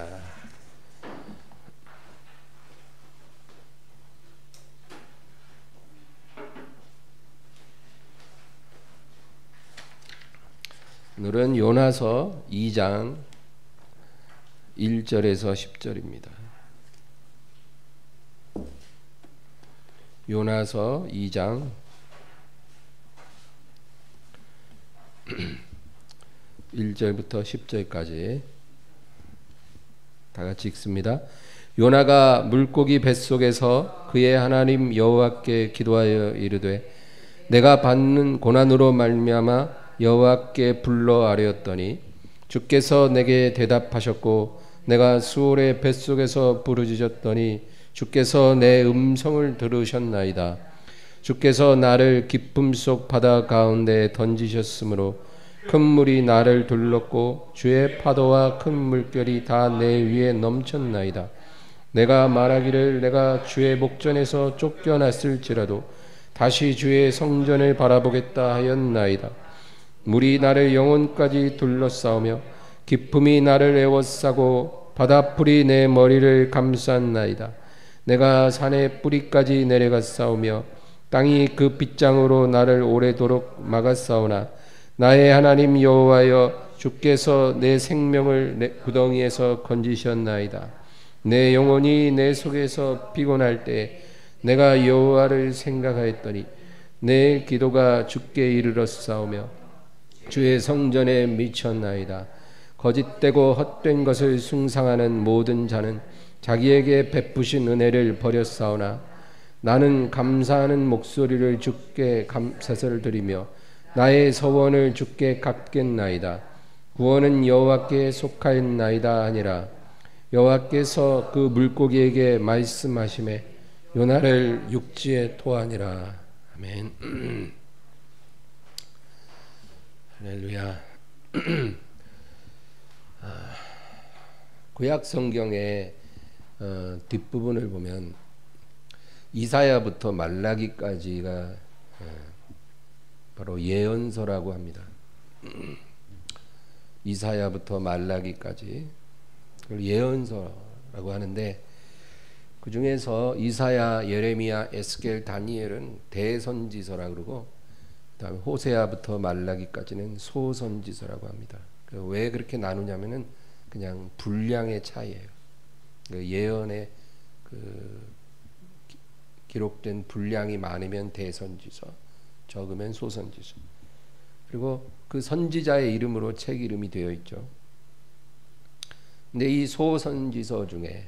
할렐루야. 오늘은 요나서 2장 1절에서 10절입니다. 요나서 2장 1절부터 10절까지 다 같이 읽습니다. 요나가 물고기 뱃속에서 그의 하나님 여호와께 기도하여 이르되 내가 받는 고난으로 말미암아 여호와께 불러 아뢰었더니 주께서 내게 대답하셨고 내가 수월의 뱃속에서 부르짖었더니 주께서 내 음성을 들으셨나이다. 주께서 나를 깊음 속 바다 가운데 던지셨으므로 큰 물이 나를 둘렀고 주의 파도와 큰 물결이 다 내 위에 넘쳤나이다. 내가 말하기를 내가 주의 목전에서 쫓겨났을지라도 다시 주의 성전을 바라보겠다 하였나이다. 물이 나를 영혼까지 둘러싸우며 깊음이 나를 에워싸고 바닷불이 내 머리를 감쌌나이다. 내가 산의 뿌리까지 내려갔사오며 땅이 그 빗장으로 나를 오래도록 막았사오나 나의 하나님 여호와여 주께서 내 생명을 내 구덩이에서 건지셨나이다. 내 영혼이 내 속에서 피곤할 때 내가 여호와를 생각하였더니 내 기도가 주께 이르렀사오며 주의 성전에 미쳤나이다. 거짓되고 헛된 것을 숭상하는 모든 자는 자기에게 베푸신 은혜를 버렸사오나 나는 감사하는 목소리를 주께 감사를 드리며 나의 서원을 주께 갚겠나이다. 구원은 여호와께 속하였나이다 하니라. 여호와께서 그 물고기에게 말씀하시매 요나를 육지에 토하니라. 아멘. 할렐루야. 구약 성경의 뒷부분을 보면 이사야부터 말라기까지가 바로 예언서라고 합니다. 이사야부터 말라기까지 예언서라고 하는데 그 중에서 이사야, 예레미야, 에스겔, 다니엘은 대선지서라고 그러고 그다음에 호세아부터 말라기까지는 소선지서라고 합니다. 왜 그렇게 나누냐면은 그냥 분량의 차이예요. 예언에 기록된 분량이 많으면 대선지서, 적으면 소선지서. 그리고 그 선지자의 이름으로 책 이름이 되어 있죠. 근데 이 소선지서 중에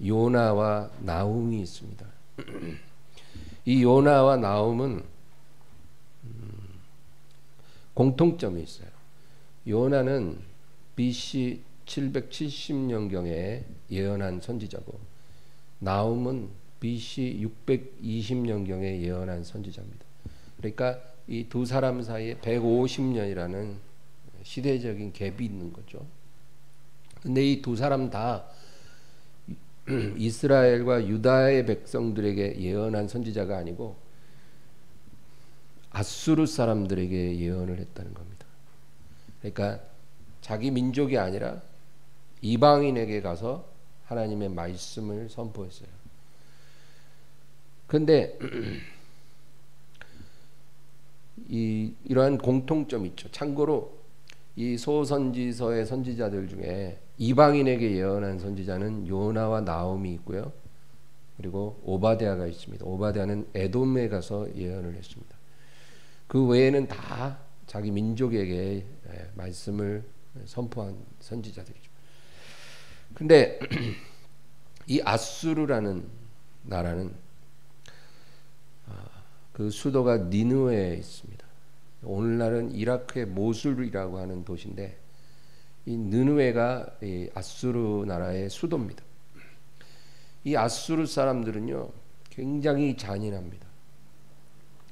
요나와 나훔이 있습니다. 이 요나와 나훔은 공통점이 있어요. 요나는 BC 770년경에 예언한 선지자고 나훔은 BC 620년경에 예언한 선지자입니다. 그러니까 이 두 사람 사이에 150년이라는 시대적인 갭이 있는 거죠. 근데 이 두 사람 다 이스라엘과 유다의 백성들에게 예언한 선지자가 아니고 아수르 사람들에게 예언을 했다는 겁니다. 그러니까 자기 민족이 아니라 이방인에게 가서 하나님의 말씀을 선포했어요. 그런데 이러한 공통점이 있죠. 참고로 이 소선지서의 선지자들 중에 이방인에게 예언한 선지자는 요나와 나훔이 있고요. 그리고 오바댜가 있습니다. 오바댜는 에돔에 가서 예언을 했습니다. 그 외에는 다 자기 민족에게 말씀을 선포한 선지자들이죠. 근데 이 아수르라는 나라는 그 수도가 니느웨에 있습니다. 오늘날은 이라크의 모술이라고 하는 도시인데 이 느느웨가 이 아수르 나라의 수도입니다. 이 아수르 사람들은요 굉장히 잔인합니다.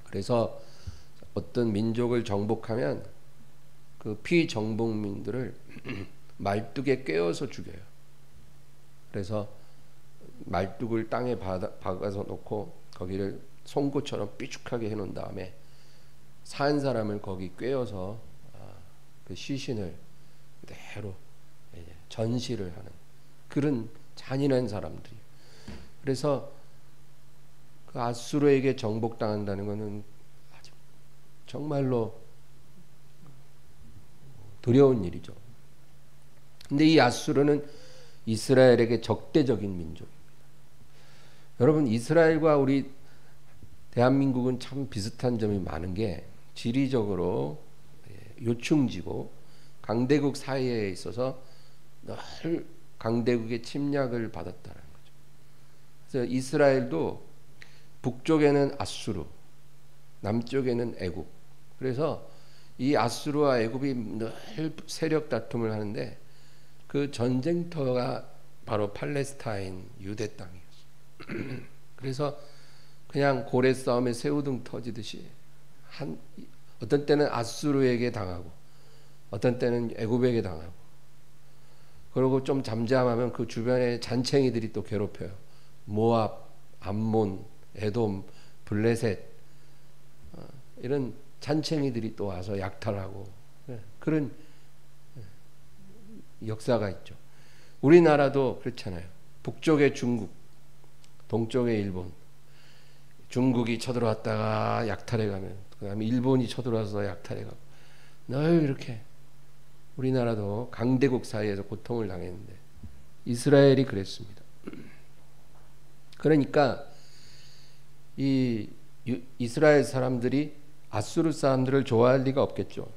그래서 어떤 민족을 정복하면 그 피정복민들을 말뚝에 꿰어서 죽여요. 그래서 말뚝을 땅에 박아서 놓고 거기를 송곳처럼 삐죽하게 해놓은 다음에 산 사람을 거기 꿰어서 그 시신을 그대로 전시를 하는 그런 잔인한 사람들이. 그래서 그 아수르에게 정복당한다는 것은 정말로 두려운 일이죠. 근데 이 아수르는 이스라엘에게 적대적인 민족입니다. 여러분, 이스라엘과 우리 대한민국은 참 비슷한 점이 많은 게 지리적으로 요충지고 강대국 사이에 있어서 늘 강대국의 침략을 받았다는 거죠. 그래서 이스라엘도 북쪽에는 아수르, 남쪽에는 애굽. 그래서 이 아수르와 애굽이 늘 세력 다툼을 하는데 그 전쟁터가 바로 팔레스타인 유대 땅이었어요. 그래서 그냥 고래 싸움에 새우등 터지듯이 어떤 때는 아수르에게 당하고 어떤 때는 애굽에게 당하고, 그리고 좀 잠잠하면 그 주변에 잔챙이들이 또 괴롭혀요. 모압, 암몬, 에돔, 블레셋, 이런 잔챙이들이 또 와서 약탈하고 그런 역사가 있죠. 우리나라도 그렇잖아요. 북쪽에 중국, 동쪽에 일본. 중국이 쳐들어왔다가 약탈해가면 그 다음에 일본이 쳐들어와서 약탈해가고, 늘 이렇게 우리나라도 강대국 사이에서 고통을 당했는데 이스라엘이 그랬습니다. 그러니까 이 이스라엘 사람들이 아수르 사람들을 좋아할 리가 없겠죠.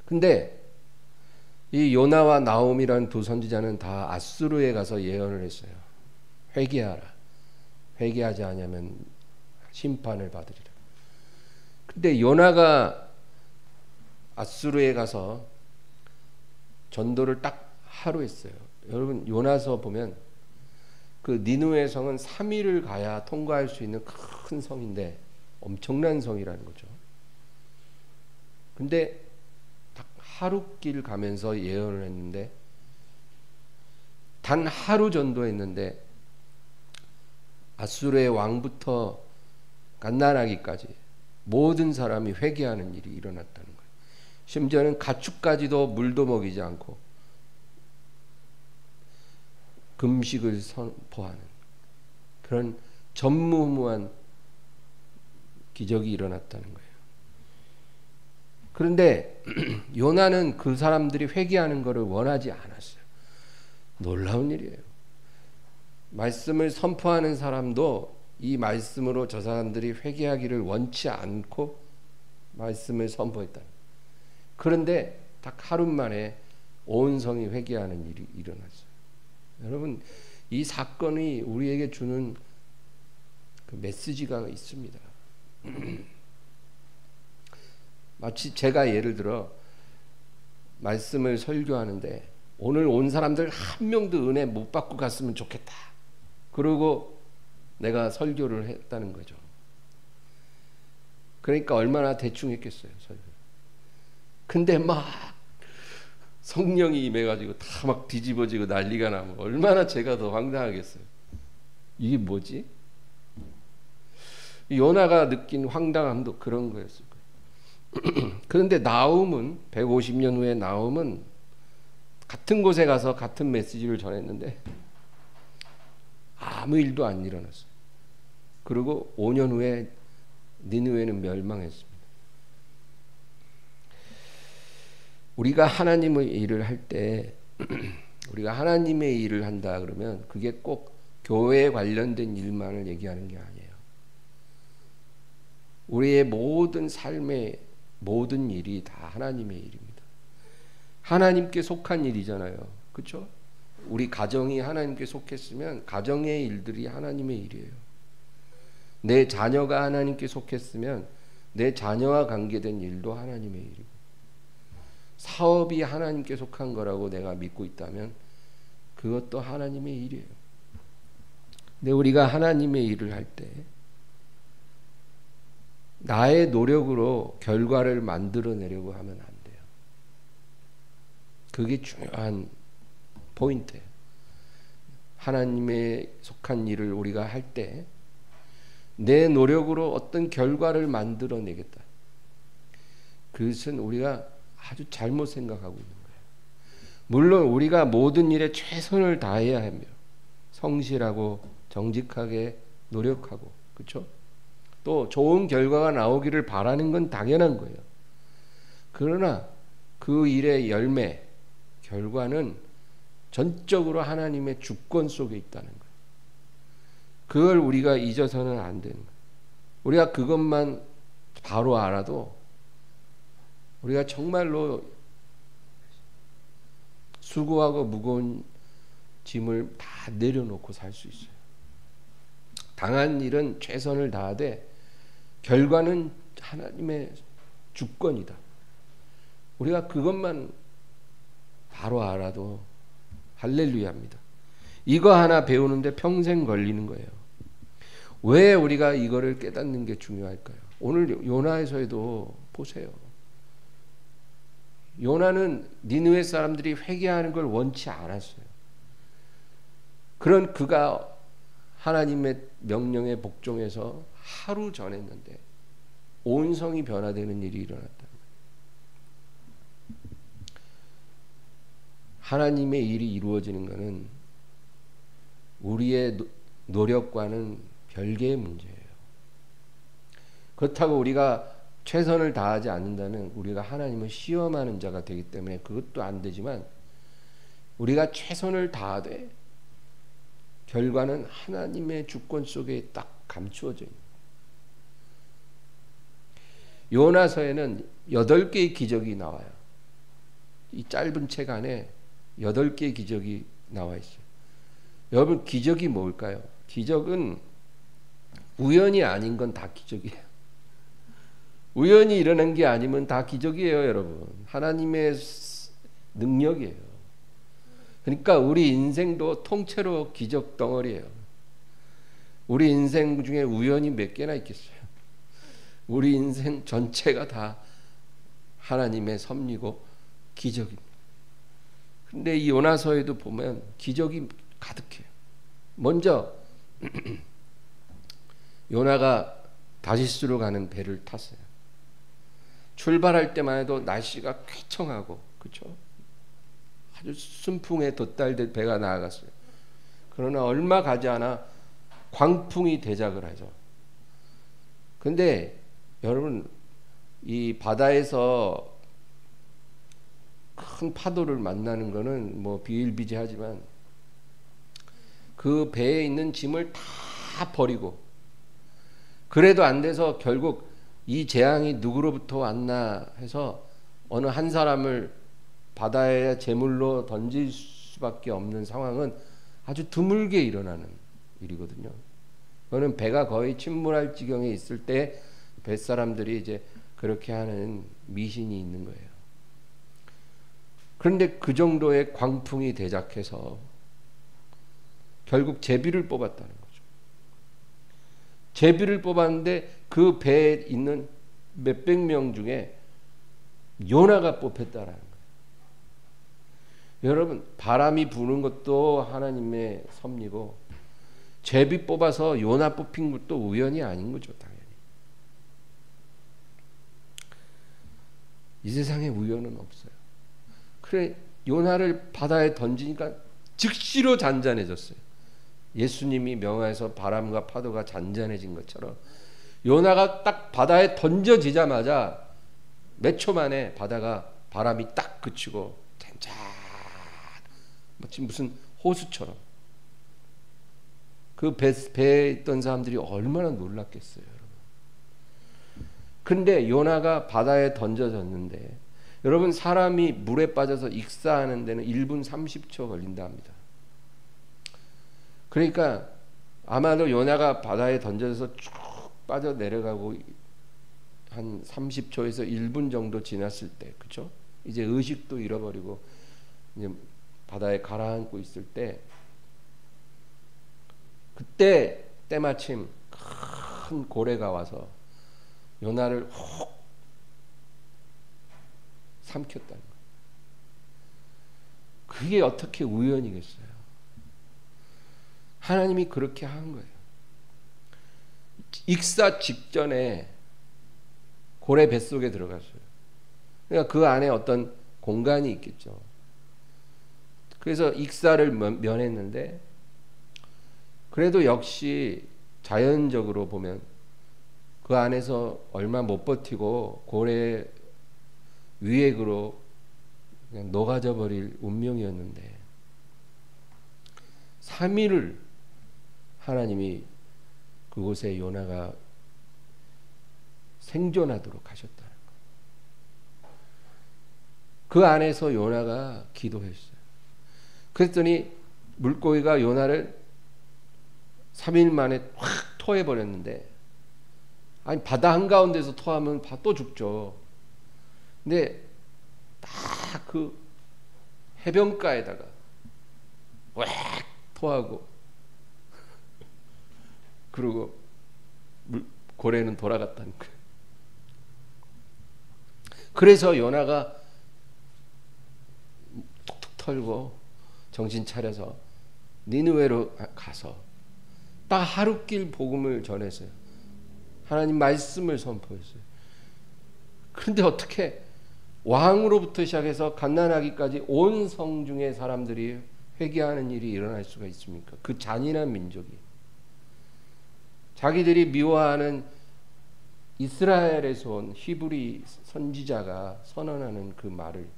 근데 이 요나와 나홈이라는 두 선지자는 다 아수르에 가서 예언을 했어요. 회개하라. 회개하지 않으면 심판을 받으리라. 근데 요나가 아수르에 가서 전도를 딱 하루 했어요. 여러분, 요나서 보면 그 니느웨 성은 3일을 가야 통과할 수 있는 큰 성인데 엄청난 성이라는 거죠. 근데 딱 하루 길 가면서 예언을 했는데 단 하루 전도했는데 아수르의 왕부터 갓난아기까지 모든 사람이 회개하는 일이 일어났다는 거예요. 심지어는 가축까지도 물도 먹이지 않고 금식을 선포하는 그런 전무후무한 기적이 일어났다는 거예요. 그런데 요나는 그 사람들이 회개하는 것을 원하지 않았어요. 놀라운 일이에요. 말씀을 선포하는 사람도 이 말씀으로 저 사람들이 회개하기를 원치 않고 말씀을 선포했다. 그런데 딱 하루 만에 온 성이 회개하는 일이 일어났어요. 여러분, 이 사건이 우리에게 주는 그 메시지가 있습니다. 마치 제가 예를 들어 말씀을 설교하는데 오늘 온 사람들 한 명도 은혜 못 받고 갔으면 좋겠다. 그러고 내가 설교를 했다는 거죠. 그러니까 얼마나 대충 했겠어요, 설교. 근데 막 성령이 임해가지고 다 막 뒤집어지고 난리가 나면 얼마나 제가 더 황당하겠어요. 이게 뭐지? 요나가 느낀 황당함도 그런 거였을 거예요. 그런데 나홈은 150년 후에 나홈은 같은 곳에 가서 같은 메시지를 전했는데 아무 일도 안 일어났어요. 그리고 5년 후에 니느웨는 멸망했습니다. 우리가 하나님의 일을 할 때 우리가 하나님의 일을 한다 그러면 그게 꼭 교회에 관련된 일만을 얘기하는 게 아니에요. 우리의 모든 삶의 모든 일이 다 하나님의 일입니다. 하나님께 속한 일이잖아요. 그렇죠? 우리 가정이 하나님께 속했으면 가정의 일들이 하나님의 일이에요. 내 자녀가 하나님께 속했으면 내 자녀와 관계된 일도 하나님의 일이고, 사업이 하나님께 속한 거라고 내가 믿고 있다면 그것도 하나님의 일이에요. 근데 우리가 하나님의 일을 할 때 나의 노력으로 결과를 만들어내려고 하면 안 돼요. 그게 중요한 포인트예요. 하나님의 속한 일을 우리가 할 때 내 노력으로 어떤 결과를 만들어내겠다. 그것은 우리가 아주 잘못 생각하고 있는 거예요. 물론 우리가 모든 일에 최선을 다해야 하며 성실하고 정직하게 노력하고, 그렇죠? 또 좋은 결과가 나오기를 바라는 건 당연한 거예요. 그러나 그 일의 열매, 결과는 전적으로 하나님의 주권 속에 있다는 거예요. 그걸 우리가 잊어서는 안 되는 거예요. 우리가 그것만 바로 알아도 우리가 정말로 수고하고 무거운 짐을 다 내려놓고 살 수 있어요. 당한 일은 최선을 다하되 결과는 하나님의 주권이다. 우리가 그것만 바로 알아도 할렐루야입니다. 이거 하나 배우는데 평생 걸리는 거예요. 왜 우리가 이거를 깨닫는 게 중요할까요? 오늘 요나에서도 보세요. 요나는 니느웨 사람들이 회개하는 걸 원치 않았어요. 그런 그가 하나님의 명령에 복종해서 하루 전했는데 온 성이 변화되는 일이 일어났다. 하나님의 일이 이루어지는 것은 우리의 노력과는 별개의 문제예요. 그렇다고 우리가 최선을 다하지 않는다는 우리가 하나님을 시험하는 자가 되기 때문에 그것도 안 되지만 우리가 최선을 다하되 결과는 하나님의 주권 속에 딱 감추어져 있는 거예요. 요나서에는 8개의 기적이 나와요. 이 짧은 책 안에 8개의 기적이 나와 있어요. 여러분, 기적이 뭘까요? 기적은 우연이 아닌 건 다 기적이에요. 우연히 일어난 게 아니면 다 기적이에요, 여러분. 하나님의 능력이에요. 그러니까 우리 인생도 통째로 기적 덩어리예요. 우리 인생 중에 우연이 몇 개나 있겠어요? 우리 인생 전체가 다 하나님의 섭리고 기적입니다. 근데 이 요나서에도 보면 기적이 가득해요. 먼저 요나가 다시스로 가는 배를 탔어요. 출발할 때만 해도 날씨가 쾌청하고, 그렇죠? 아주 순풍에 돛달된 배가 나아갔어요. 그러나 얼마 가지 않아 광풍이 대작을 하죠. 근데 여러분, 이 바다에서 큰 파도를 만나는 거는 뭐 비일비재하지만 그 배에 있는 짐을 다 버리고 그래도 안 돼서 결국 이 재앙이 누구로부터 왔나 해서 어느 한 사람을 바다에 제물로 던질 수밖에 없는 상황은 아주 드물게 일어나는 일이거든요. 그거는 배가 거의 침몰할 지경에 있을 때 뱃사람들이 이제 그렇게 하는 미신이 있는 거예요. 그런데 그 정도의 광풍이 대작해서 결국 제비를 뽑았다는 거죠. 제비를 뽑았는데 그 배에 있는 몇백 명 중에 요나가 뽑혔다라는 거예요. 여러분, 바람이 부는 것도 하나님의 섭리고 제비 뽑아서 요나 뽑힌 것도 우연이 아닌 거죠, 당연히. 이 세상에 우연은 없어요. 그래, 요나를 바다에 던지니까 즉시로 잔잔해졌어요. 예수님이 명하에서 바람과 파도가 잔잔해진 것처럼 요나가 딱 바다에 던져지자마자 몇 초 만에 바람이 딱 그치고 잔잔, 마치 무슨 호수처럼. 그 배에 있던 사람들이 얼마나 놀랐겠어요, 여러분. 근데 요나가 바다에 던져졌는데, 여러분, 사람이 물에 빠져서 익사하는 데는 1분 30초 걸린다 합니다. 그러니까 아마도 요나가 바다에 던져져서 쭉 빠져 내려가고 한 30초에서 1분 정도 지났을 때, 그렇죠? 이제 의식도 잃어버리고 이제 바다에 가라앉고 있을 때, 그때 때마침 큰 고래가 와서 요나를 훅 삼켰다는 거예요. 그게 어떻게 우연이겠어요? 하나님이 그렇게 한 거예요. 익사 직전에 고래 뱃속에 들어갔어요. 그러니까 그 안에 어떤 공간이 있겠죠. 그래서 익사를 면했는데 그래도 역시 자연적으로 보면 그 안에서 얼마 못 버티고 고래 위액으로 그냥 녹아져 버릴 운명이었는데 3일을 하나님이 그곳에 요나가 생존하도록 하셨다는 거. 그 안에서 요나가 기도했어요. 그랬더니 물고기가 요나를 3일 만에 확 토해버렸는데, 아니 바다 한가운데서 토하면 또 죽죠. 근데 딱 그 해변가에다가 왁 토하고 그리고 고래는 돌아갔다는 거예요. 그래서 요나가 툭툭 털고 정신 차려서 니느웨로 가서 딱 하루길 복음을 전했어요. 하나님 말씀을 선포했어요. 그런데 어떻게 왕으로부터 시작해서 갓난아기까지 온 성중의 사람들이 회개하는 일이 일어날 수가 있습니까? 그 잔인한 민족이 자기들이 미워하는 이스라엘에서 온 히브리 선지자가 선언하는 그 말을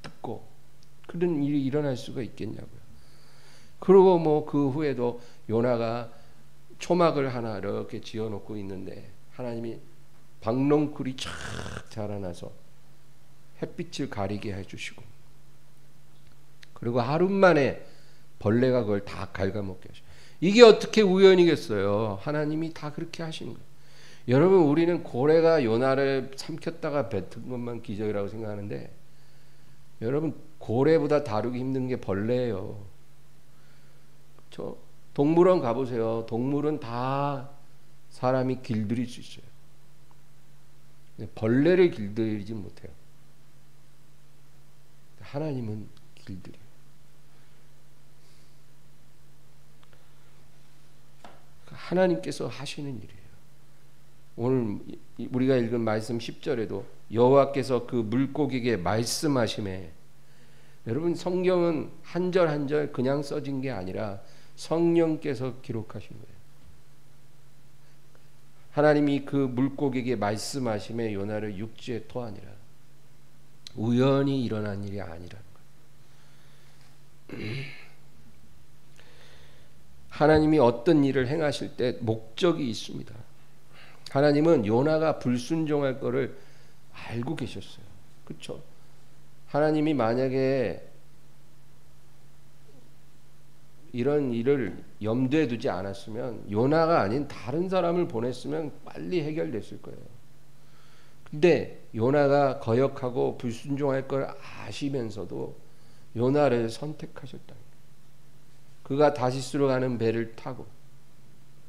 듣고 그런 일이 일어날 수가 있겠냐고요. 그리고 뭐 그 후에도 요나가 초막을 하나 이렇게 지어놓고 있는데 하나님이 박농쿨이 쫙 자라나서 햇빛을 가리게 해주시고 그리고 하루 만에 벌레가 그걸 다 갉아먹게 하시고 이게 어떻게 우연이겠어요? 하나님이 다 그렇게 하시는 거예요. 여러분 우리는 고래가 요나를 삼켰다가 뱉은 것만 기적이라고 생각하는데 여러분 고래보다 다루기 힘든 게 벌레예요. 그렇죠? 동물원 가보세요. 동물은 다 사람이 길들일 수 있어요. 벌레를 길들이지 못해요. 하나님은 길들여요. 하나님께서 하시는 일이에요. 오늘 우리가 읽은 말씀 10절에도 여호와께서 그 물고기에게 말씀하심에, 여러분 성경은 한 절 한 절 그냥 써진 게 아니라 성령께서 기록하신 거예요. 하나님이 그 물고기에게 말씀하심에 요나를 육지에 토하니라. 우연히 일어난 일이 아니라는 거예요. 하나님이 어떤 일을 행하실 때 목적이 있습니다. 하나님은 요나가 불순종할 거를 알고 계셨어요. 그렇죠? 하나님이 만약에 이런 일을 염두에 두지 않았으면 요나가 아닌 다른 사람을 보냈으면 빨리 해결됐을 거예요. 근데 요나가 거역하고 불순종할 걸 아시면서도 요나를 선택하셨다. 그가 다시스로 가는 배를 타고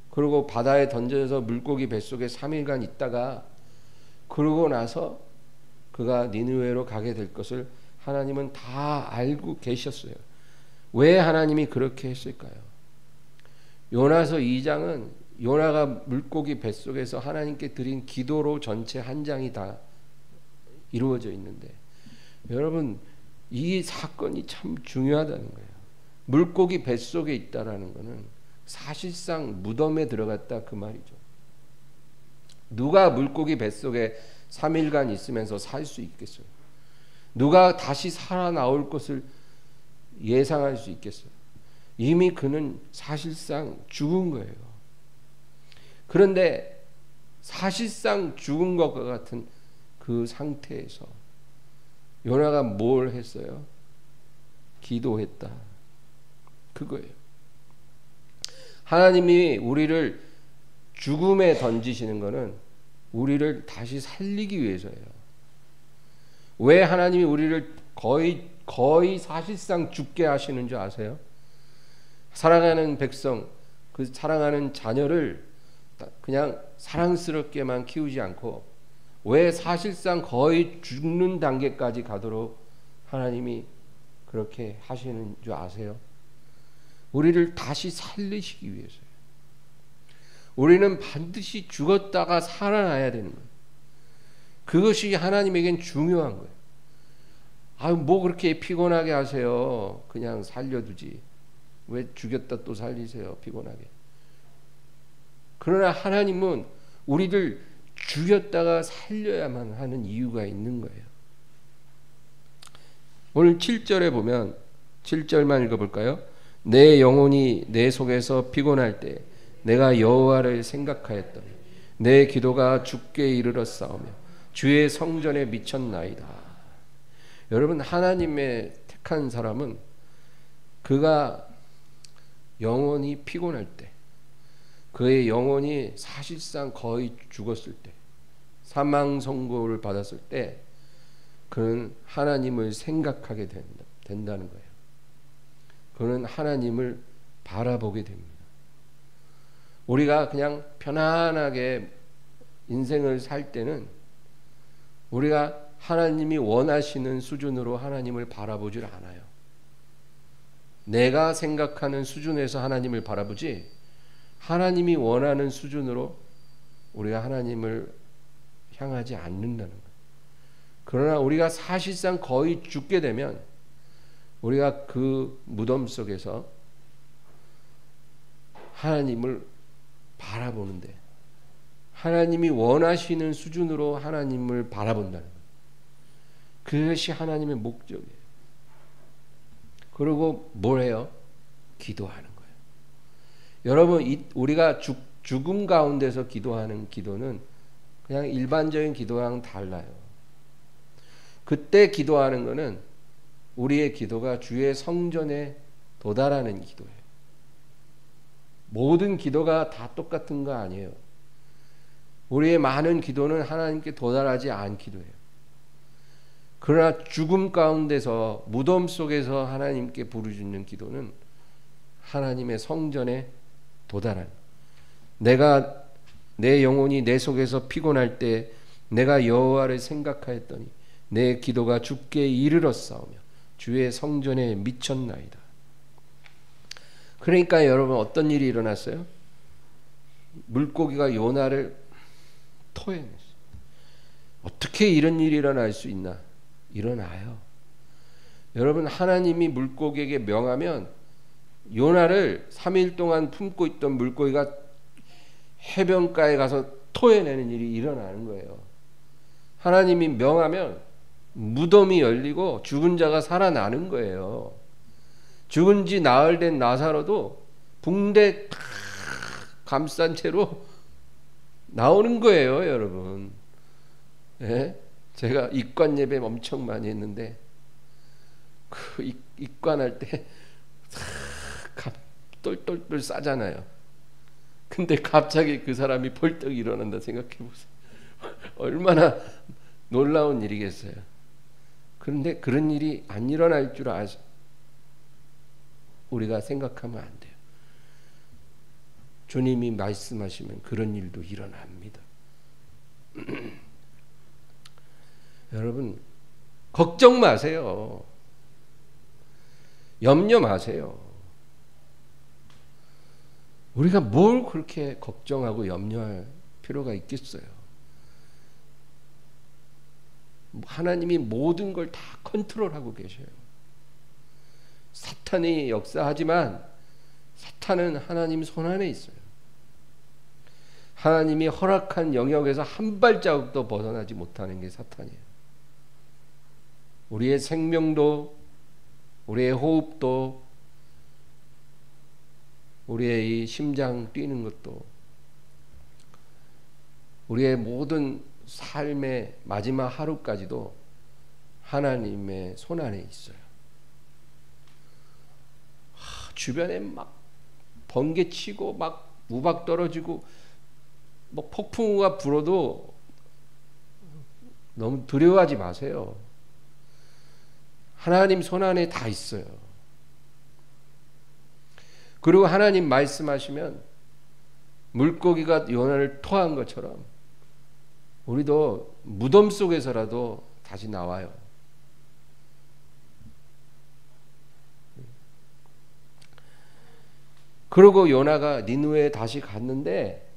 그리고 바다에 던져져서 물고기 뱃속에 3일간 있다가 그러고 나서 그가 니느웨로 가게 될 것을 하나님은 다 알고 계셨어요. 왜 하나님이 그렇게 했을까요? 요나서 2장은 요나가 물고기 뱃속에서 하나님께 드린 기도로 전체 한 장이 다 이루어져 있는데 여러분 이 사건이 참 중요하다는 거예요. 물고기 뱃속에 있다라는 것은 사실상 무덤에 들어갔다 그 말이죠. 누가 물고기 뱃속에 3일간 있으면서 살 수 있겠어요? 누가 다시 살아나올 것을 예상할 수 있겠어요? 이미 그는 사실상 죽은 거예요. 그런데 사실상 죽은 것과 같은 그 상태에서 요나가 뭘 했어요? 기도했다. 그거예요. 하나님이 우리를 죽음에 던지시는 것은 우리를 다시 살리기 위해서예요. 왜 하나님이 우리를 거의 사실상 죽게 하시는 줄 아세요? 사랑하는 백성, 그 사랑하는 자녀를 그냥 사랑스럽게만 키우지 않고 왜 사실상 거의 죽는 단계까지 가도록 하나님이 그렇게 하시는 줄 아세요? 우리를 다시 살리시기 위해서요. 우리는 반드시 죽었다가 살아나야 되는 거예요. 그것이 하나님에겐 중요한 거예요. 아유, 뭐 그렇게 피곤하게 하세요. 그냥 살려두지. 왜 죽였다 또 살리세요, 피곤하게. 그러나 하나님은 우리를 죽였다가 살려야만 하는 이유가 있는 거예요. 오늘 7절에 보면 7절만 읽어볼까요? 내 영혼이 내 속에서 피곤할 때 내가 여호와를 생각하였더니 내 기도가 주께 이르렀사오며 주의 성전에 미쳤나이다. 여러분, 하나님의 택한 사람은 그가 영혼이 피곤할 때, 그의 영혼이 사실상 거의 죽었을 때, 사망 선고를 받았을 때 그는 하나님을 생각하게 된다는 거예요. 그는 하나님을 바라보게 됩니다. 우리가 그냥 편안하게 인생을 살 때는 우리가 하나님이 원하시는 수준으로 하나님을 바라보질 않아요. 내가 생각하는 수준에서 하나님을 바라보지, 하나님이 원하는 수준으로 우리가 하나님을 향하지 않는다는 거예요. 그러나 우리가 사실상 거의 죽게 되면 우리가 그 무덤 속에서 하나님을 바라보는데, 하나님이 원하시는 수준으로 하나님을 바라본다는 거예요. 그것이 하나님의 목적이에요. 그리고 뭘 해요? 기도하는 거예요. 여러분, 우리가 죽음 가운데서 기도하는 기도는 그냥 일반적인 기도랑 달라요. 그때 기도하는 것은 우리의 기도가 주의 성전에 도달하는 기도예요. 모든 기도가 다 똑같은 거 아니에요. 우리의 많은 기도는 하나님께 도달하지 않기도 해요. 그러나 죽음 가운데서, 무덤 속에서 하나님께 부르짖는 기도는 하나님의 성전에 도달한, 내 영혼이 내 속에서 피곤할 때 내가 여호와를 생각하였더니 내 기도가 주께 이르렀사오며 주의 성전에 미쳤나이다. 그러니까 여러분, 어떤 일이 일어났어요? 물고기가 요나를 토해냈어요. 어떻게 이런 일이 일어날 수 있나? 일어나요. 여러분, 하나님이 물고기에게 명하면 요나를 3일 동안 품고 있던 물고기가 해변가에 가서 토해내는 일이 일어나는 거예요. 하나님이 명하면 무덤이 열리고 죽은 자가 살아나는 거예요. 죽은 지 나흘 된 나사로도 붕대 감싼 채로 나오는 거예요, 여러분. 예? 제가 입관 예배 엄청 많이 했는데 그 입관할 때 똘똘똘 싸잖아요. 근데 갑자기 그 사람이 벌떡 일어난다 생각해 보세요. 얼마나 놀라운 일이겠어요. 그런데 그런 일이 안 일어날 줄 우리가 생각하면 안 돼요. 주님이 말씀하시면 그런 일도 일어납니다. 여러분, 걱정 마세요. 염려 마세요. 우리가 뭘 그렇게 걱정하고 염려할 필요가 있겠어요? 하나님이 모든 걸 다 컨트롤하고 계셔요. 사탄이 역사하지만 사탄은 하나님 손안에 있어요. 하나님이 허락한 영역에서 한 발자국도 벗어나지 못하는 게 사탄이에요. 우리의 생명도, 우리의 호흡도, 우리의 이 심장 뛰는 것도, 우리의 모든 삶의 마지막 하루까지도 하나님의 손안에 있어요. 주변에 막 번개치고 막 우박 떨어지고 뭐 폭풍우가 불어도 너무 두려워하지 마세요. 하나님 손안에 다 있어요. 그리고 하나님 말씀하시면 물고기가 요나를 토한 것처럼 우리도 무덤 속에서라도 다시 나와요. 그리고 요나가 니느웨에 다시 갔는데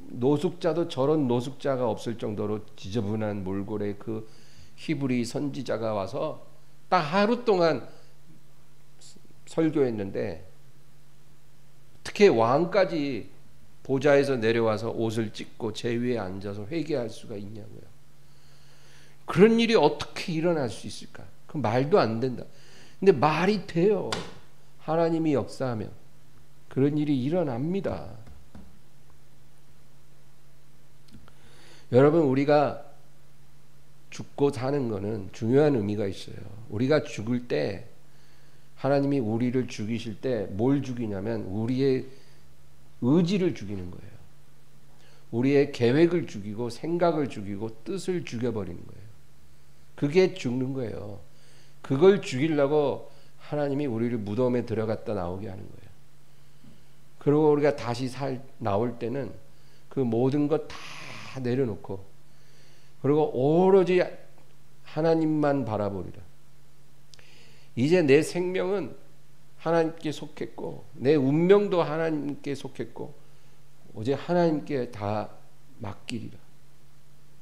노숙자도 저런 노숙자가 없을 정도로 지저분한 몰골에 그 히브리 선지자가 와서 딱 하루 동안 설교했는데 어떻게 왕까지 보좌에서 내려와서 옷을 찢고 제 위에 앉아서 회개할 수가 있냐고요. 그런 일이 어떻게 일어날 수 있을까? 그 말도 안 된다. 근데 말이 돼요. 하나님이 역사하면 그런 일이 일어납니다. 여러분, 우리가 죽고 사는 거는 중요한 의미가 있어요. 우리가 죽을 때 하나님이 우리를 죽이실 때 뭘 죽이냐면 우리의 의지를 죽이는 거예요. 우리의 계획을 죽이고 생각을 죽이고 뜻을 죽여버리는 거예요. 그게 죽는 거예요. 그걸 죽이려고 하나님이 우리를 무덤에 들어갔다 나오게 하는 거예요. 그리고 우리가 다시 나올 때는 그 모든 것 다 내려놓고 그리고 오로지 하나님만 바라보리라. 이제 내 생명은 하나님께 속했고 내 운명도 하나님께 속했고 오직 하나님께 다 맡기리라.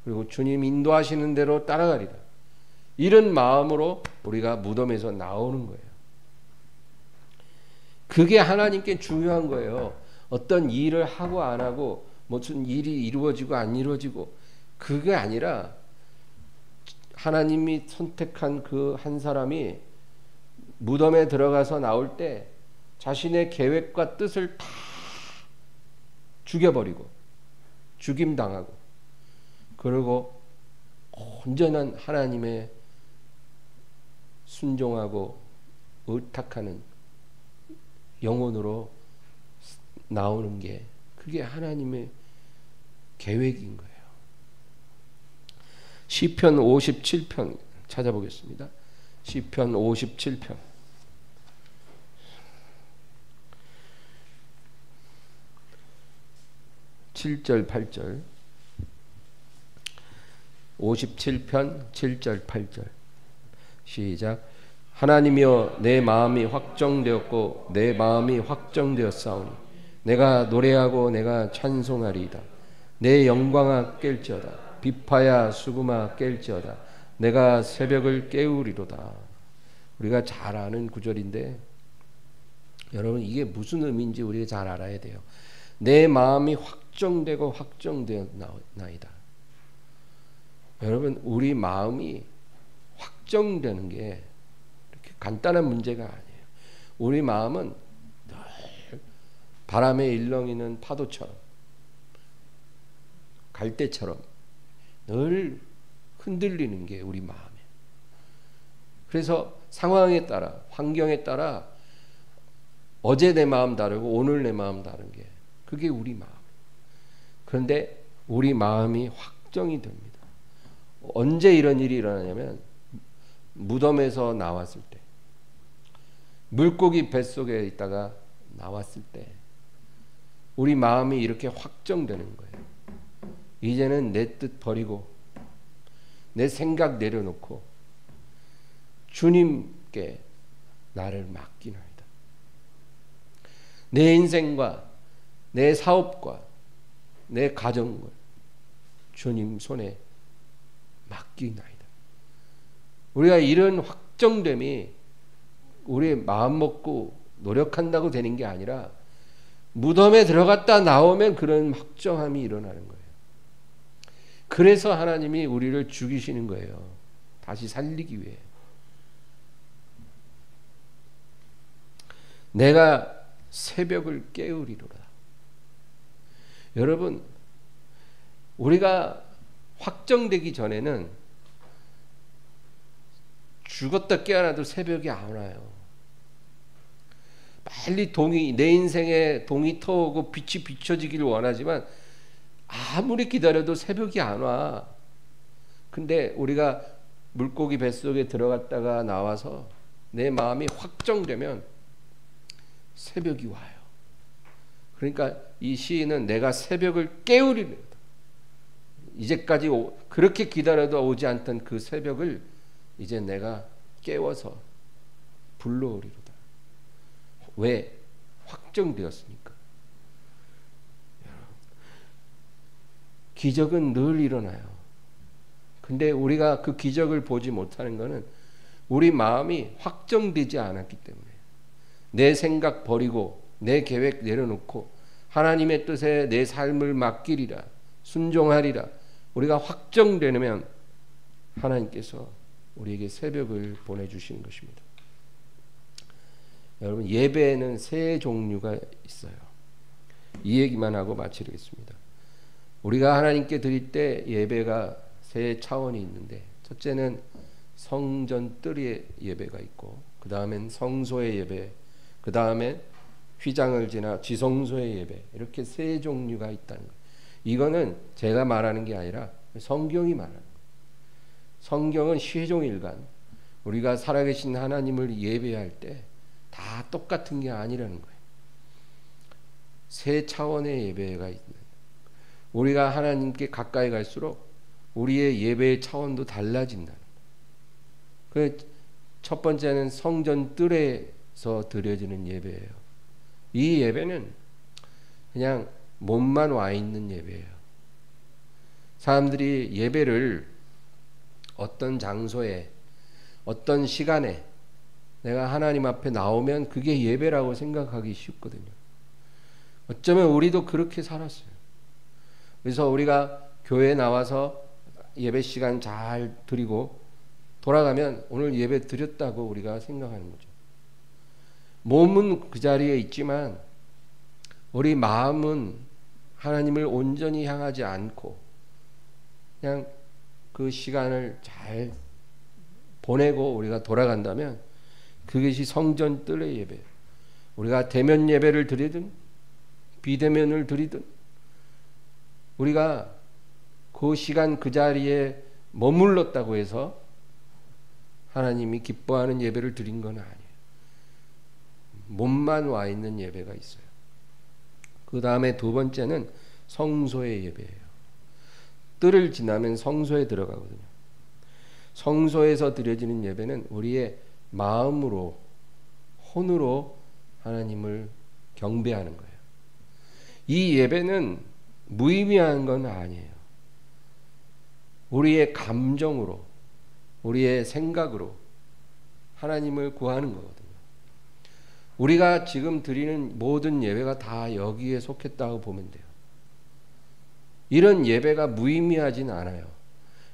그리고 주님 인도하시는 대로 따라가리라. 이런 마음으로 우리가 무덤에서 나오는 거예요. 그게 하나님께 중요한 거예요. 어떤 일을 하고 안 하고 무슨 일이 이루어지고 안 이루어지고 그게 아니라 하나님이 선택한 그 한 사람이 무덤에 들어가서 나올 때 자신의 계획과 뜻을 다 죽여버리고 죽임당하고 그리고 온전한 하나님의 순종하고 의탁하는 영혼으로 나오는 게 그게 하나님의 계획인 거예요. 시편 57편 찾아보겠습니다. 시편 57편 7절 8절 57편 7절 8절 시작. 하나님이여 내 마음이 확정되었고 내 마음이 확정되었사오니 내가 노래하고 내가 찬송하리이다. 내 영광아 깰지어다. 비파야 수금아 깰지어다. 내가 새벽을 깨우리로다. 우리가 잘 아는 구절인데 여러분 이게 무슨 의미인지 우리가 잘 알아야 돼요. 내 마음이 확정되고 확정되었나이다. 여러분 우리 마음이 확정되는 게 이렇게 간단한 문제가 아니에요. 우리 마음은 늘 바람에 일렁이는 파도처럼 갈대처럼 늘 흔들리는 게 우리 마음이에요. 그래서 상황에 따라 환경에 따라 어제 내 마음 다르고 오늘 내 마음 다른 게 그게 우리 마음. 그런데 우리 마음이 확정이 됩니다. 언제 이런 일이 일어나냐면 무덤에서 나왔을 때 물고기 뱃속에 있다가 나왔을 때 우리 마음이 이렇게 확정되는 거예요. 이제는 내 뜻 버리고 내 생각 내려놓고 주님께 나를 맡기나이다. 내 인생과 내 사업과 내 가정을 주님 손에 맡기나이다. 우리가 이런 확정됨이 우리 마음 먹고 노력한다고 되는 게 아니라 무덤에 들어갔다 나오면 그런 확정함이 일어나는 거예요. 그래서 하나님이 우리를 죽이시는 거예요. 다시 살리기 위해. 내가 새벽을 깨우리로다. 여러분 우리가 확정되기 전에는 죽었다 깨어나도 새벽이 안 와요. 빨리 내 인생에 동이 터오고 빛이 비춰지기를 원하지만 아무리 기다려도 새벽이 안 와. 근데 우리가 물고기 뱃속에 들어갔다가 나와서 내 마음이 확정되면 새벽이 와요. 그러니까 이 시인은 내가 새벽을 깨우리로다. 이제까지 그렇게 기다려도 오지 않던 그 새벽을 이제 내가 깨워서 불러오리로다. 왜? 확정되었으니까. 기적은 늘 일어나요. 근데 우리가 그 기적을 보지 못하는 것은 우리 마음이 확정되지 않았기 때문에, 내 생각 버리고 내 계획 내려놓고 하나님의 뜻에 내 삶을 맡기리라, 순종하리라 우리가 확정되면 하나님께서 우리에게 새벽을 보내주시는 것입니다. 여러분, 예배에는 세 종류가 있어요. 이 얘기만 하고 마치겠습니다. 우리가 하나님께 드릴 때 예배가 세 차원이 있는데, 첫째는 성전 뜰의 예배가 있고, 그 다음엔 성소의 예배, 그 다음에 휘장을 지나 지성소의 예배, 이렇게 세 종류가 있다는 거예요. 이거는 제가 말하는 게 아니라 성경이 말하는 거예요. 성경은 시종일관 우리가 살아계신 하나님을 예배할 때 다 똑같은 게 아니라는 거예요. 세 차원의 예배가 있는, 우리가 하나님께 가까이 갈수록 우리의 예배의 차원도 달라진다는 거예요. 첫 번째는 성전 뜰에서 드려지는 예배예요. 이 예배는 그냥 몸만 와 있는 예배예요. 사람들이 예배를 어떤 장소에 어떤 시간에 내가 하나님 앞에 나오면 그게 예배라고 생각하기 쉽거든요. 어쩌면 우리도 그렇게 살았어요. 그래서 우리가 교회에 나와서 예배 시간 잘 드리고 돌아가면 오늘 예배 드렸다고 우리가 생각하는 거죠. 몸은 그 자리에 있지만 우리 마음은 하나님을 온전히 향하지 않고 그냥 그 시간을 잘 보내고 우리가 돌아간다면 그것이 성전 뜰의 예배. 우리가 대면 예배를 드리든 비대면을 드리든 우리가 그 시간 그 자리에 머물렀다고 해서 하나님이 기뻐하는 예배를 드린 건 아니에요. 몸만 와 있는 예배가 있어요. 그 다음에 두 번째는 성소의 예배예요. 뜰을 지나면 성소에 들어가거든요. 성소에서 드려지는 예배는 우리의 마음으로, 혼으로 하나님을 경배하는 거예요. 이 예배는 무의미한 건 아니에요. 우리의 감정으로, 우리의 생각으로 하나님을 구하는 거거든요. 우리가 지금 드리는 모든 예배가 다 여기에 속했다고 보면 돼요. 이런 예배가 무의미하진 않아요.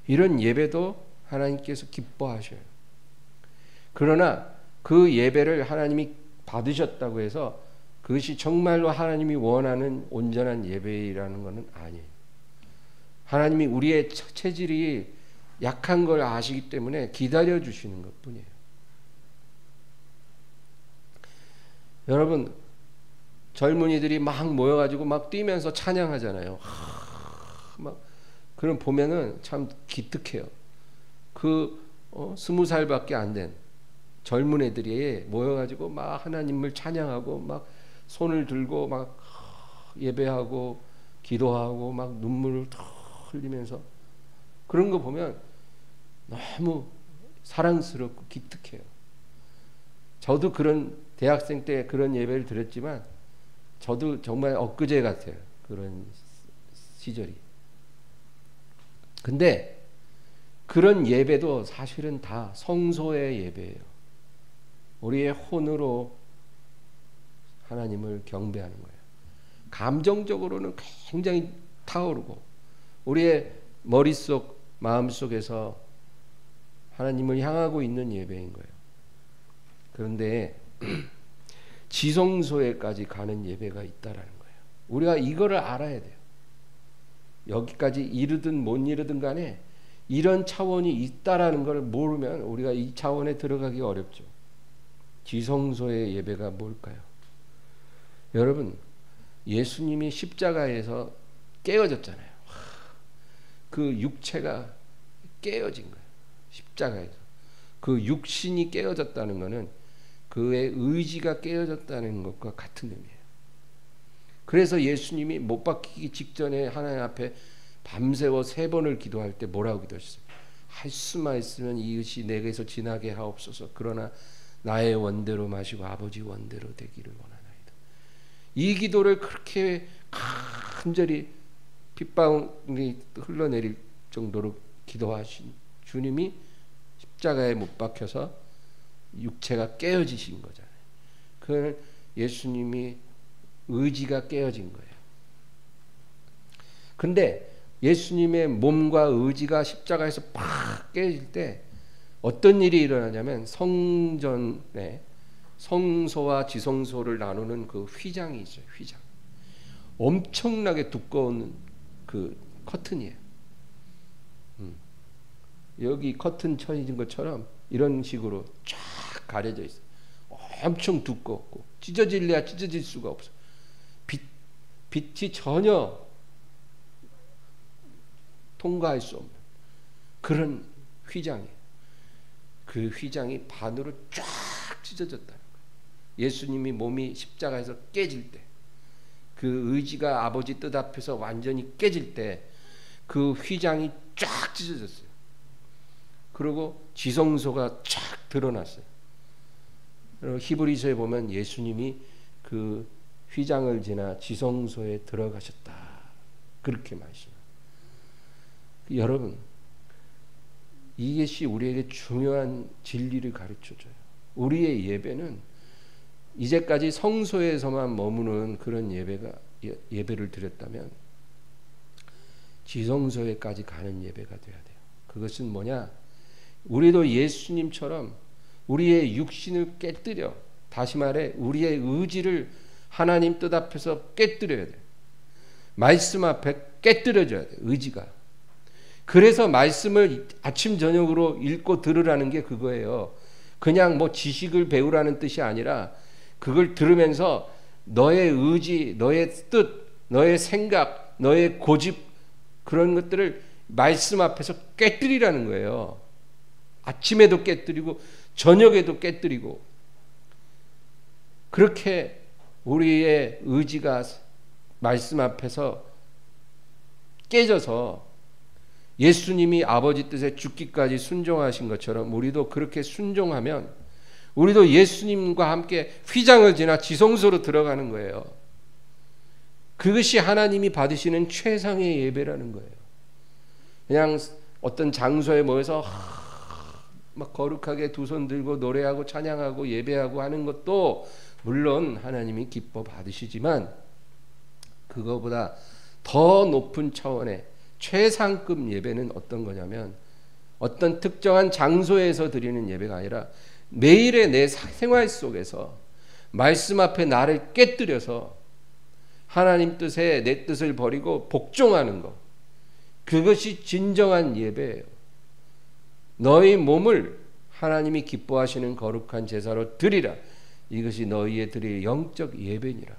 이런 예배도 하나님께서 기뻐하셔요. 그러나 그 예배를 하나님이 받으셨다고 해서 그것이 정말로 하나님이 원하는 온전한 예배라는 것은 아니에요. 하나님이 우리의 체질이 약한 걸 아시기 때문에 기다려 주시는 것뿐이에요. 여러분, 젊은이들이 막 모여가지고 막 뛰면서 찬양하잖아요. 막 그럼 보면은 참 기특해요. 20살밖에 안 된 젊은 애들이 모여가지고 막 하나님을 찬양하고 막 손을 들고 막 예배하고 기도하고 막 눈물을 흘리면서 그런 거 보면 너무 사랑스럽고 기특해요. 저도 그런 대학생 때 그런 예배를 드렸지만 저도 정말 엊그제 같아요. 그런 시절이. 근데 그런 예배도 사실은 다 성소의 예배예요. 우리의 혼으로 하나님을 경배하는 거예요. 감정적으로는 굉장히 타오르고 우리의 머릿속, 마음속에서 하나님을 향하고 있는 예배인 거예요. 그런데 지성소에까지 가는 예배가 있다라는 거예요. 우리가 이거를 알아야 돼요. 여기까지 이르든 못 이르든 간에 이런 차원이 있다라는 걸 모르면 우리가 이 차원에 들어가기 어렵죠. 지성소의 예배가 뭘까요? 여러분, 예수님이 십자가에서 깨어졌잖아요. 그 육체가 깨어진 거예요. 십자가에서. 그 육신이 깨어졌다는 것은 그의 의지가 깨어졌다는 것과 같은 의미예요. 그래서 예수님이 못 박히기 직전에 하나님 앞에 밤새워 3번을 기도할 때 뭐라고 기도하셨어요? 할 수만 있으면 이것이 내게서 지나게 하옵소서. 그러나 나의 원대로 마시고 아버지 원대로 되기를 원하나이다. 이 기도를 그렇게 간절히 핏방울이 흘러내릴 정도로 기도하신 주님이 십자가에 못 박혀서 육체가 깨어지신 거잖아요. 그건 예수님이 의지가 깨어진 거예요. 근데 예수님의 몸과 의지가 십자가에서 팍 깨질 때 어떤 일이 일어나냐면 성전에 성소와 지성소를 나누는 그 휘장이 있어요. 휘장. 엄청나게 두꺼운 그 커튼이에요. 여기 커튼 쳐진 것처럼 이런 식으로 쫙 가려져 있어요. 엄청 두껍고 찢어질래야 찢어질 수가 없어. 빛이 전혀 통과할 수 없는 그런 휘장이에요. 그 휘장이 반으로 쫙 찢어졌다는 거예요. 예수님이 몸이 십자가에서 깨질 때, 그 의지가 아버지 뜻 앞에서 완전히 깨질 때 그 휘장이 쫙 찢어졌어요. 그리고 지성소가 쫙 드러났어요. 히브리서에 보면 예수님이 그 휘장을 지나 지성소에 들어가셨다. 그렇게 말씀합니다. 여러분, 이것이 우리에게 중요한 진리를 가르쳐줘요. 우리의 예배는 이제까지 성소에서만 머무는 그런 예배를 드렸다면 지성소에까지 가는 예배가 돼야 돼요. 그것은 뭐냐? 우리도 예수님처럼 우리의 육신을 깨뜨려, 다시 말해 우리의 의지를 하나님 뜻 앞에서 깨뜨려야 돼요. 말씀 앞에 깨뜨려줘야 돼요. 의지가. 그래서 말씀을 아침 저녁으로 읽고 들으라는 게 그거예요. 그냥 뭐 지식을 배우라는 뜻이 아니라 그걸 들으면서 너의 의지, 너의 뜻, 너의 생각, 너의 고집, 그런 것들을 말씀 앞에서 깨뜨리라는 거예요. 아침에도 깨뜨리고 저녁에도 깨뜨리고, 그렇게 우리의 의지가 말씀 앞에서 깨져서 예수님이 아버지 뜻에 죽기까지 순종하신 것처럼 우리도 그렇게 순종하면 우리도 예수님과 함께 휘장을 지나 지성소로 들어가는 거예요. 그것이 하나님이 받으시는 최상의 예배라는 거예요. 그냥 어떤 장소에 모여서 막 거룩하게 두 손 들고 노래하고 찬양하고 예배하고 하는 것도 물론 하나님이 기뻐 받으시지만, 그거보다 더 높은 차원의 최상급 예배는 어떤 거냐면, 어떤 특정한 장소에서 드리는 예배가 아니라 매일의 내 생활 속에서 말씀 앞에 나를 깨뜨려서 하나님 뜻에 내 뜻을 버리고 복종하는 것, 그것이 진정한 예배예요. 너희 몸을 하나님이 기뻐하시는 거룩한 제사로 드리라. 이것이 너희의 드릴 영적 예배니라.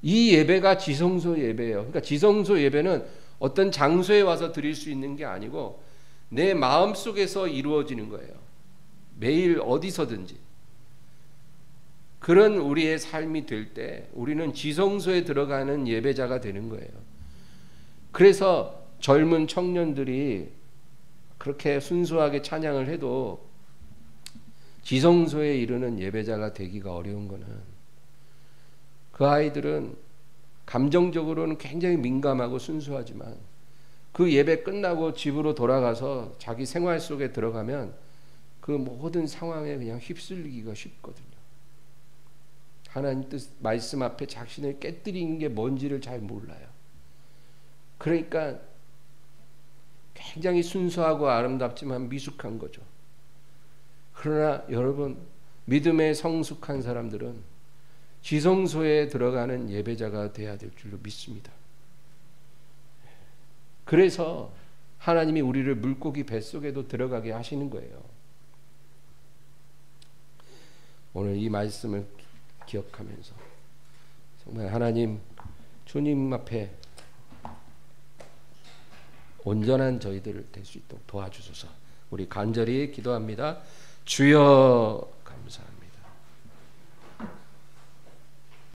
이 예배가 지성소 예배예요. 그러니까 지성소 예배는 어떤 장소에 와서 드릴 수 있는 게 아니고 내 마음 속에서 이루어지는 거예요. 매일 어디서든지. 그런 우리의 삶이 될 때 우리는 지성소에 들어가는 예배자가 되는 거예요. 그래서 젊은 청년들이 그렇게 순수하게 찬양을 해도 지성소에 이르는 예배자가 되기가 어려운 거는, 그 아이들은 감정적으로는 굉장히 민감하고 순수하지만 그 예배 끝나고 집으로 돌아가서 자기 생활 속에 들어가면 그 모든 상황에 그냥 휩쓸리기가 쉽거든요. 하나님 뜻 말씀 앞에 자신을 깨뜨리는 게 뭔지를 잘 몰라요. 그러니까 굉장히 순수하고 아름답지만 미숙한 거죠. 그러나 여러분, 믿음의 성숙한 사람들은 지성소에 들어가는 예배자가 돼야 될 줄로 믿습니다. 그래서 하나님이 우리를 물고기 뱃속에도 들어가게 하시는 거예요. 오늘 이 말씀을 기억하면서 정말 하나님, 주님 앞에 온전한 저희들을 될 수 있도록 도와주소서. 우리 간절히 기도합니다. 주여 감사합니다.